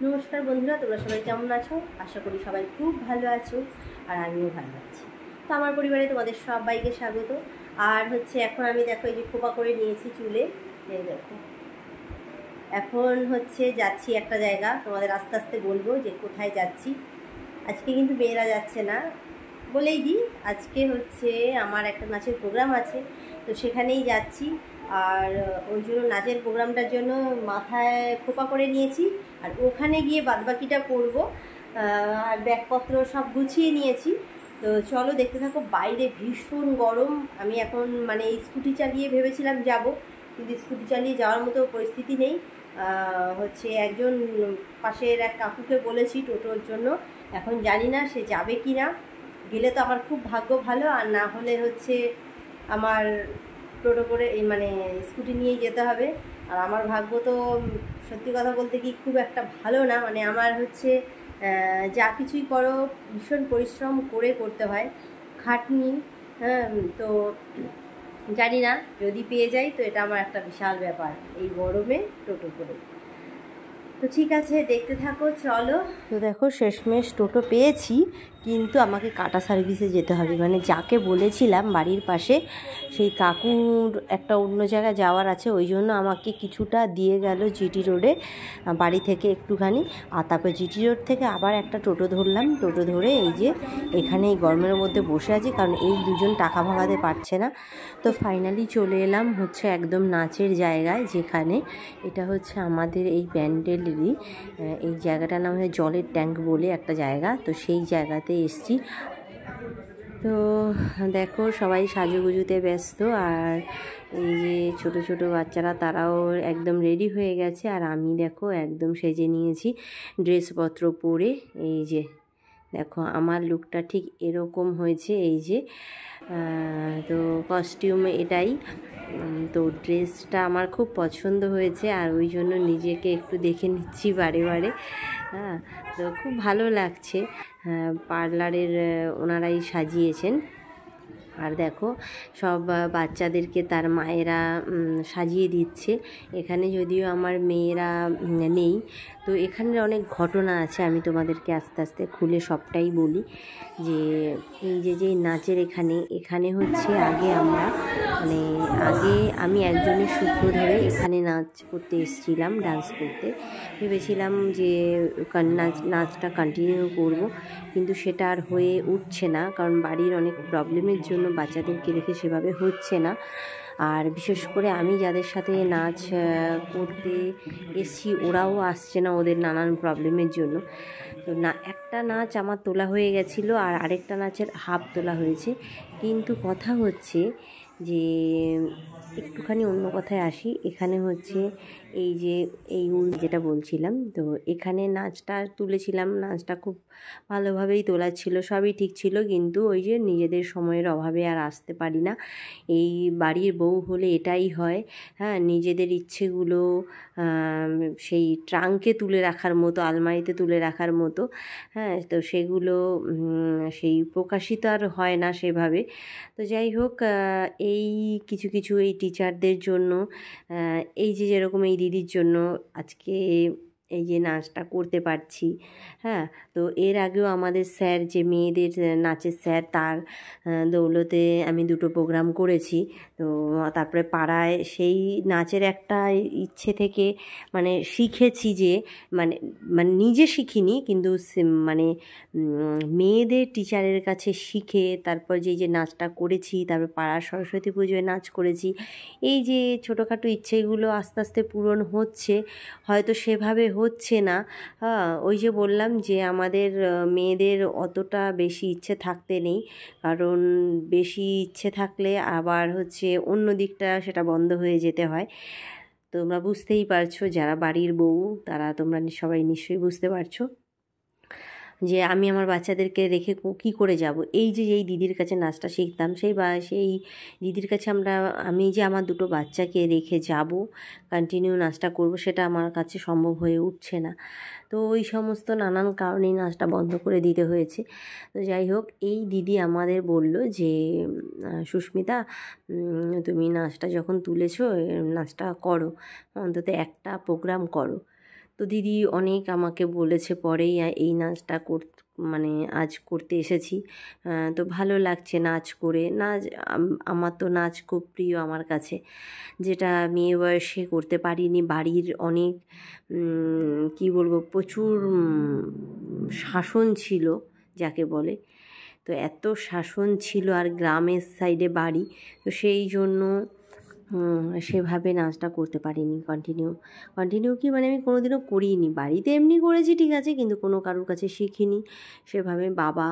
নমস্কার বন্ধুরা, তোমরা সবাই কেমন আছো? আশা করি সবাই খুব ভালো আছো, আর আমিও ভালো আছি। তো আমার পরিবারে তোমাদের সবাইকে স্বাগত। আর এখন আমি দেখো এই যে খোপা করে নিয়েছি চুলে, এই দেখো। এখন যাচ্ছি একটা জায়গা, তোমাদের আস্তে আস্তে বলবো যে কোথায় যাচ্ছি। আজকে কিন্তু মেয়েরা যাচ্ছে না, বলেই দিই। আজকে আমার একটা নাচের প্রোগ্রাম আছে, তো সেখানেই যাচ্ছি। আর ওই জন্য নাচের প্রোগ্রামটার জন্য মাথায় খোপা করে নিয়েছি, আর ওখানে গিয়ে বাদবাকিটা করবো। আর ব্যাগপত্র সব গুছিয়ে নিয়েছি। তো চলো দেখতে থাকো। বাইরে ভীষণ গরম। আমি এখন স্কুটি চালিয়ে ভেবেছিলাম যাব, কিন্তু স্কুটি চালিয়ে যাওয়ার মতো পরিস্থিতি নেই। একজন পাশের এক কাকুকে বলেছি টোটোর জন্য, এখন জানি না সে যাবে কি না। গেলে তো আমার খুব ভাগ্য ভালো, আর না হলে আমার টোটো করে স্কুটি নিয়েই যেতে হবে। আর আমার ভাগ্য তো সত্যি কথা বলতে কি খুব একটা ভালো না। আমার যা কিছুই করো ভীষণ পরিশ্রম করে করতে হয়, খাটনি। হ্যাঁ, তো জানি না, যদি পেয়ে যাই তো এটা আমার একটা বিশাল ব্যাপার এই গরমে টোটো করে। তো ঠিক আছে, দেখতে থাকো চলো। তো দেখো শেষমেশ টোটো পেয়েছি, কিন্তু আমাকে কাটা সার্ভিসে যেতে হবে। যাকে বলেছিলাম বাড়ির পাশে, সেই কাকুর একটা অন্য জায়গায় যাওয়ার আছে, ওই জন্য আমাকে কিছুটা দিয়ে গেল জিটি রোডে বাড়ি থেকে একটুখানি। আর তারপর জিটি রোড থেকে আবার একটা টোটো ধরলাম। টোটো ধরে এই যে এখানে এই গরমের মধ্যে বসে আছি, কারণ এই দুজন টাকা ভাগাতে পারছে না। তো ফাইনালি চলে এলাম একদম নাচের জায়গায়, যেখানে এটা আমাদের এই প্যান্ডেলেরই। এই জায়গাটার নাম জলের ট্যাঙ্ক বলে একটা জায়গা, তো সেই জায়গাতে এসছি। তো দেখো সবাই সাজুগুজুতে ব্যস্ত, আর এই যে ছোটো ছোটো বাচ্চারা তারাও একদম রেডি হয়ে গেছে, আর আমি দেখো একদম সেজে নিয়েছি ড্রেসপত্র পরে। এই যে দেখো আমার লুকটা ঠিক এরকম হয়েছে। এই যে তো কস্টিউম এটাই। তো ড্রেসটা আমার খুব পছন্দ হয়েছে, আর ওই জন্য নিজেকে একটু দেখে নিচ্ছি বারে বারে। হ্যাঁ, তো খুব ভালো লাগছে। পার্লারের ওনারাই সাজিয়েছেন। আর দেখো সব বাচ্চাদেরকে তার মায়েরা সাজিয়ে দিচ্ছে। এখানে যদিও আমার মেয়েরা নেই, তো এখানের অনেক ঘটনা আছে, আমি তোমাদেরকে আস্তে আস্তে খুলে সবটাই বলি। যে এই যে নাচের এখানে আগে আমরা আগে আমি একজনের সূত্র ধরে এখানে নাচ করতে এসেছিলাম, ডান্স করতে। ভেবেছিলাম যে নাচটা কন্টিনিউ করব, কিন্তু সেটা আর হয়ে উঠছে না, কারণ বাড়ির অনেক প্রবলেমের জন্য বাচ্চাদেরকে রেখে সেভাবে হচ্ছে না। আর বিশেষ করে আমি যাদের সাথে নাচ করতে এসেছি ওরাও আসছে না, ওদের নানান প্রবলেমের জন্য। তো একটা নাচ আমার তোলা হয়ে গেছিলো, আর আরেকটা নাচের হাফ তোলা হয়েছে। কিন্তু কথা যে একটুখানি অন্য কথায় আসি। এখানে এই যে যেটা বলছিলাম, তো এখানে নাচটা তুলেছিলাম, নাচটা খুব ভালোভাবেই তোলা ছিল, সবই ঠিক ছিল, কিন্তু ওই যে নিজেদের সময়ের অভাবে আর আসতে পারি না। এই বাড়ির বউ হলে এটাই হয়। হ্যাঁ, নিজেদের ইচ্ছেগুলো সেই ট্রাঙ্কে তুলে রাখার মতো, আলমারিতে তুলে রাখার মতো। হ্যাঁ, তো সেগুলো সেই প্রকাশিত আর হয় না সেভাবে। তো যাই হোক, এই কিছু কিছু এই টিচারদের জন্য, এই যে যেরকম এই দিদির জন্য আজকে এই যে নাচটা করতে পারছি। হ্যাঁ, তো এর আগেও আমাদের স্যার, যে মেয়েদের নাচের স্যার, তার দৌলতে আমি দুটো প্রোগ্রাম করেছি। তো তারপরে পাড়ায় সেই নাচের একটা ইচ্ছে থেকে শিখেছি যে মানে মানে নিজে শিখিনি, কিন্তু মেয়েদের টিচারের কাছে শিখে তারপর যে নাচটা করেছি, তারপর পাড়ার সরস্বতী পুজোয় নাচ করেছি। এই যে ছোটোখাটো ইচ্ছেগুলো আস্তে আস্তে পূরণ হচ্ছে, হয়তো সেভাবে হচ্ছে না। ওই যে বললাম যে আমাদের মেয়েদের অতটা বেশি ইচ্ছে থাকতে নেই, কারণ বেশি ইচ্ছে থাকলে আবার অন্য দিকটা সেটা বন্ধ হয়ে যেতে হয়। তোমরা বুঝতেই পারছো, যারা বাড়ির বউ তারা তোমরা সবাই নিশ্চয়ই বুঝতে পারছো যে আমি আমার বাচ্চাদেরকে রেখে কী করে যাব। এই যে যেই দিদির কাছে নাচটা শিখতাম, সেই দিদির কাছে আমি যে আমার দুটো বাচ্চাকে রেখে যাব, কন্টিনিউ নাচটা করব, সেটা আমার কাছে সম্ভব হয়ে উঠছে না। তো ওই সমস্ত নানান কারণেই নাচটা বন্ধ করে দিতে হয়েছে। তো যাই হোক, এই দিদি আমাদের বলল যে সুস্মিতা, তুমি নাচটা যখন তুলেছো, নাচটা করো, অন্তত একটা প্রোগ্রাম করো। তো দিদি অনেক আমাকে বলেছে পরেই এই নাচটা মানে আজ করতে এসেছি। তো ভালো লাগছে নাচ করে। নাচ আমার তো নাচ খুব প্রিয় আমার কাছে, যেটা মেয়ে বয়সে করতে পারিনি। বাড়ির অনেক কি বলবো, প্রচুর শাসন ছিল যাকে বলে। তো এত শাসন ছিল, আর গ্রামের সাইডে বাড়ি, তো সেই জন্য সেভাবে নাচটা করতে পারিনি কন্টিনিউ কি মানে আমি কোনোদিনও করিনি। বাড়িতে এমনি করেছি ঠিক আছে, কিন্তু কোনো কারোর কাছে শিখিনি সেভাবে। বাবা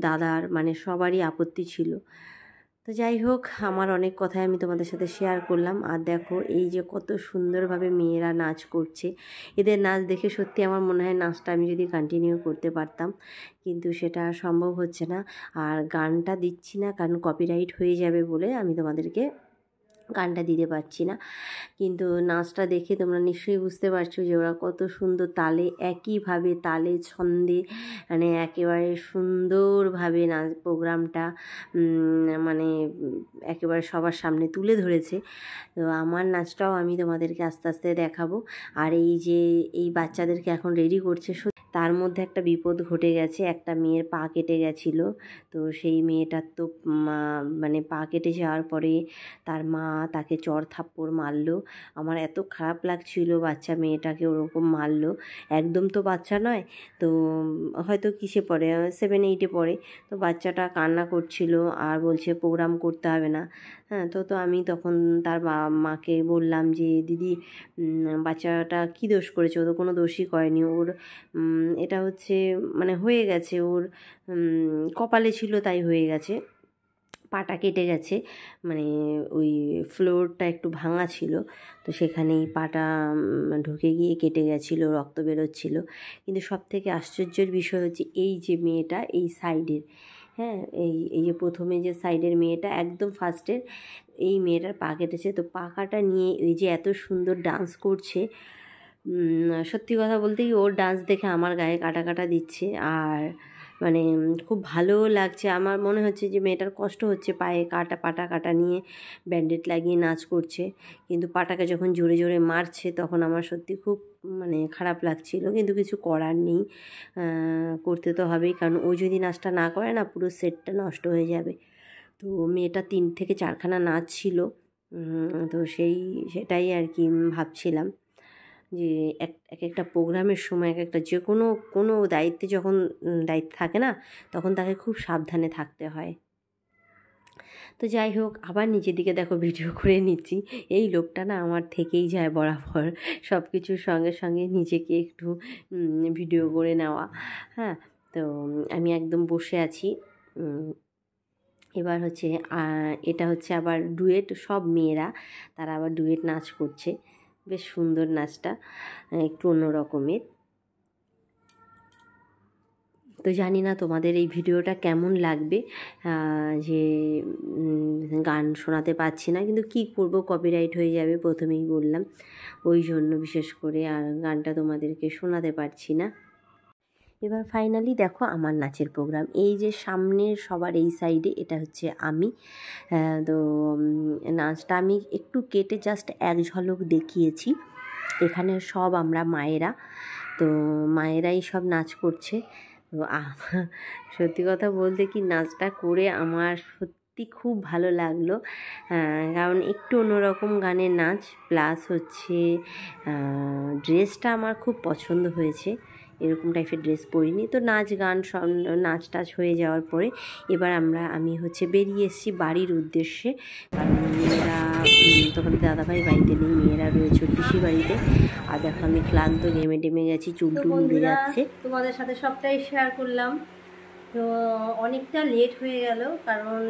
দাদার মানে সবারই আপত্তি ছিল। তো যাই হোক, আমার অনেক কথাই আমি তোমাদের সাথে শেয়ার করলাম। আর দেখো এই যে কত সুন্দরভাবে মেয়েরা নাচ করছে, এদের নাচ দেখে সত্যি আমার মনে হয় নাচটা আমি যদি কন্টিনিউ করতে পারতাম, কিন্তু সেটা সম্ভব হচ্ছে না। আর গানটা দিচ্ছি না কারণ কপিরাইট হয়ে যাবে বলে আমি তোমাদেরকে গানটা দিতে পারছি না। কিন্তু নাচটা দেখে তোমরা নিশ্চয়ই বুঝতে পারছো যে ওরা কত সুন্দর তালে, একইভাবে তালে ছন্দে, মানে একেবারে সুন্দরভাবে নাচ প্রোগ্রামটা মানে একেবারে সবার সামনে তুলে ধরেছে। তো আমার নাচটাও আমি তোমাদেরকে আস্তে আস্তে দেখাবো। আর এই যে এই বাচ্চাদেরকে এখন রেডি করছে, তার মধ্যে একটা বিপদ ঘটে গেছে। একটা মেয়ের পা কেটে গেছিলো। তো সেই মেয়েটার তো মানে পা কেটে যাওয়ার পরে তার মা তাকে চড় থাপ্পড় মারলো। আমার এত খারাপ লাগছিল, বাচ্চা মেয়েটাকে ওরকম মারলো। একদম তো বাচ্চা নয়, তো হয়তো কিসে পড়ে, 7-8-এ পড়ে। তো বাচ্চাটা কান্না করছিল আর বলছে প্রোগ্রাম করতে হবে না। হ্যাঁ, তো আমি তখন তার মাকে বললাম যে দিদি, বাচ্চাটা কী দোষ করেছে? ও তো কোনো দোষই করেনি। ওর এটা হচ্ছে মানে হয়ে গেছে, ওর কপালে ছিল তাই হয়ে গেছে। পাটা কেটে গেছে, মানে ওই ফ্লোরটা একটু ভাঙা ছিল, তো সেখানেই পাটা ঢুকে গিয়ে কেটে গেছিলো, রক্ত বেরোচ্ছিলো। কিন্তু সবথেকে আশ্চর্যের বিষয় হচ্ছে এই যে মেয়েটা এই সাইডের, হ্যাঁ, এই যে প্রথমে যে সাইডের মেয়েটা একদম ফার্স্টের, এই মেয়েটার পা কেটেছে। তো পা কাটা নিয়ে এই যে এত সুন্দর ডান্স করছে, সত্যি কথা বলতে কি ওর ডান্স দেখে আমার গায়ে কাটা কাটা দিচ্ছে। আর মানে খুব ভালোও লাগছে। আমার মনে হচ্ছে যে মেয়েটার কষ্ট হচ্ছে, পায়ে পাটা কাটা নিয়ে ব্যান্ডেড লাগিয়ে নাচ করছে, কিন্তু পাটাকে যখন জোরে জোরে মারছে তখন আমার সত্যি খুব মানে খারাপ লাগছিল। কিন্তু কিছু করার নেই, করতে তো হবেই, কারণ ও যদি নাচটা না করে না পুরো সেটটা নষ্ট হয়ে যাবে। তো মেয়েটা 3 থেকে 4খানা নাচ ছিল। তো সেটাই আর কি ভাবছিলাম যে এক একটা প্রোগ্রামের সময় একটা যে কোনো দায়িত্বে যখন দায়িত্ব থাকে না, তখন তাকে খুব সাবধানে থাকতে হয়। তো যাই হোক, আবার নিচের দিকে দেখো ভিডিও করে নিচ্ছি। এই লোকটা না আমার থেকেই যায় বরাবর, সব কিছুর সঙ্গে সঙ্গে নিজেকে একটু ভিডিও করে নেওয়া। হ্যাঁ, তো আমি একদম বসে আছি। এবার হচ্ছে এটা হচ্ছে আবার ডুয়েট, সব মেয়েরা তারা আবার ডুয়েট নাচ করছে। বেশ সুন্দর নাচটা, একটু অন্য রকমের। তো জানি না তোমাদের এই ভিডিওটা কেমন লাগবে, যে গান শোনাতে পারছি না, কিন্তু কি করব, কপিরাইট হয়ে যাবে প্রথমেই বললাম, ওই জন্য বিশেষ করে আর গানটা তোমাদেরকে শোনাতে পারছি না। এবার ফাইনালি দেখো আমার নাচের প্রোগ্রাম, এই যে সামনের সবার এই সাইডে এটা হচ্ছে আমি। তো নাচটা আমি একটু কেটে জাস্ট এক ঝলক দেখিয়েছি। এখানে সব আমরা মায়েরা, তো মায়েরাই সব নাচ করছে। তো সত্যি কথা বলতে কি নাচটা করে আমার সত্যি খুব ভালো লাগলো, কারণ একটু অন্যরকম গানের নাচ, প্লাস হচ্ছে ড্রেসটা আমার খুব পছন্দ হয়েছে। এরকম টাইপের ড্রেস পরিনি। তো নাচ গান সব নাচ টাচ হয়ে যাওয়ার পরে এবার আমি হচ্ছে বেরিয়ে এসেছি বাড়ির উদ্দেশ্যে, কারণ মেয়েরা তখন দাদাভাই বাড়িতে নেই, মেয়েরা রয়েছে পিসি বাড়িতে। আর দেখো আমি ক্লান্ত, ঘেমে টেমে গেছি, চুল উড়ে যাচ্ছে। তোমাদের সাথে সবটাই শেয়ার করলাম। তো অনেকটা লেট হয়ে গেল, কারণ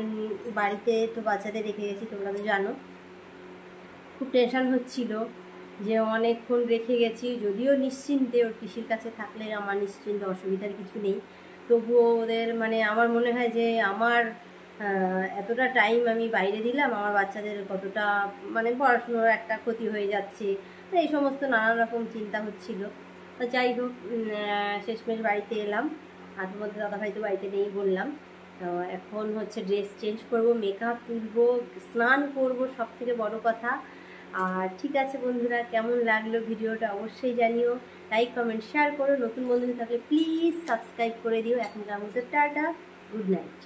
বাড়িতে তো বাচ্চাদের রেখে গেছি, তোমরা তো জানো। খুব টেনশান হচ্ছিল যে অনেকক্ষণ রেখে গেছি, যদিও নিশ্চিন্তে ওর পিসির কাছে থাকলে আমার নিশ্চিন্তে অসুবিধার কিছু নেই, তবুও ওদের মানে আমার মনে হয় যে আমার এতটা টাইম আমি বাইরে দিলাম, আমার বাচ্চাদের কতটা মানে পড়াশুনোর একটা ক্ষতি হয়ে যাচ্ছে, তো এই সমস্ত নানান রকম চিন্তা হচ্ছিল। তো যাই হোক, শেষমেশ বাড়িতে এলাম। আর তোমাদের দাদাভাই তো বাড়িতে নেই বললাম। তো এখন হচ্ছে ড্রেস চেঞ্জ করব, মেকআপ তুলবো, স্নান করব, সব থেকে বড় কথা। আর ঠিক আছে বন্ধুরা, কেমন লাগলো ভিডিওটা অবশ্যই জানিও, লাইক কমেন্ট শেয়ার করো, নতুন বন্ধু থাকলে প্লিজ সাবস্ক্রাইব করে দিও। এখনকার মতো টাটা, গুড নাইট।